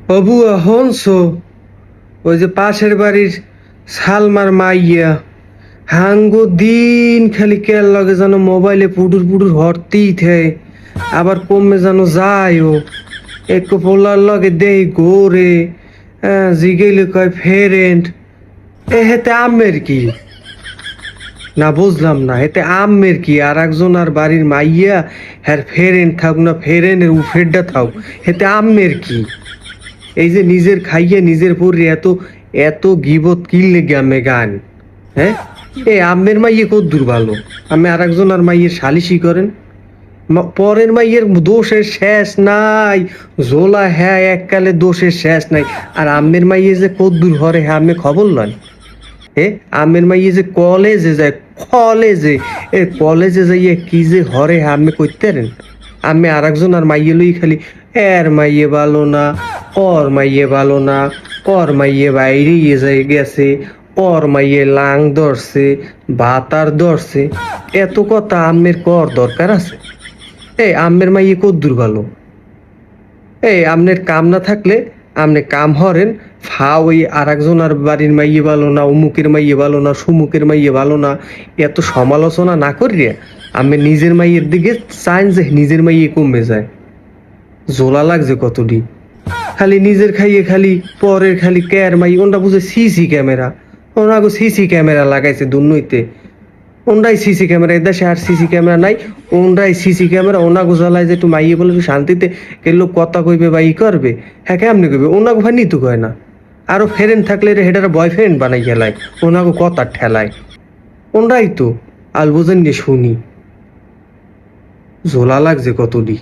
অবুয়া হনছো ওই যে পাশের বাড়ির সালমার মাইয়া হাঙ্গো দিন খালি কেয়ার লগে যেন মোবাইলে পুডুর পুডুর হরতেই থাকে আবার কমে যেন যায়ও একটু পোলার লগে দেই গোরে জিগেলে কয় ফেরেন্ট এ হেতে আমের কি না বুঝলাম না এতে আমের কি আর একজন আর বাড়ির মাইয়া হ্যার ফেরেন্ট থাক না ফেরেনের উফেরটা থাক হেতে আমের কি এই যে নিজের খাইয়ে নিজের পরে এত এত গিবত কিনলে গ্যামে গান হ্যাঁ এই আমের মাইয়ে কদ্দুর ভালো আমি আর একজন আর মাইয়ের সালিশি করেন পরের মাইয়ের দোষের শেষ নাই জোলা হ্যাঁ এককালে দোষের শেষ নাই আর আমের মাইয়ে যে কদ্দুর হরে হ্যাঁ আমি খবর লন আমের মাইয়ে যে কলেজে যায় কলেজে যাইয়ে কি যে হরে হ্যাঁ আমি করতে পারেন আমি আর একজন আর মাইয়ে লই খালি এর মাইয়ে ভালো না ওর মাইয়ে ভালো না ওর মাইয়ে বাইরে যাই গেছে ওর মাইয়ে লাং ধরছে বাতার ধরছে এত কথা আমের কর দরকার আছে এই আমের মাইয়ে কদ্দুর ভালো এই আমনের কাম না থাকলে আমনে কাম হরেন ওই আর একজন আর বাড়ির মাইয়ে ভালো না অমুকের মাইয়ে ভালো না সুমুকের মাইয়ে ভালো না এত সমালোচনা না করিয়া আমি নিজের মাইয়ের দিকে চান যে নিজের মাইয়ে কমে যায় জোলা লাগছে কতটি খালি নিজের খাইয়ে খালি পরের খালি ক্যার মাই ওনটা বুঝে সিসি ক্যামেরা ওনাগো সিসি ক্যামেরা লাগাইছে দুর্নইতে ওনরাই সিসি ক্যামেরা এ দেশে আর সিসি ক্যামেরা নাই ওনরাই সিসি ক্যামেরা ওনাগো জ্বালায় যে একটু মাইয়ে বলে একটু শান্তিতে কে লোক কথা কইবে বা ই করবে হ্যাঁ কেমনি কইবে ওনাগো ভাই নিতু কয় না আরো ফ্রেন্ড থাকলে রে হেটার বয়ফ্রেন্ড বানাই গেলায় ওনাগো কথা ঠেলায় ওনরাই তো আল বোঝেন নিয়ে শুনি ঝোলা লাগছে কতটি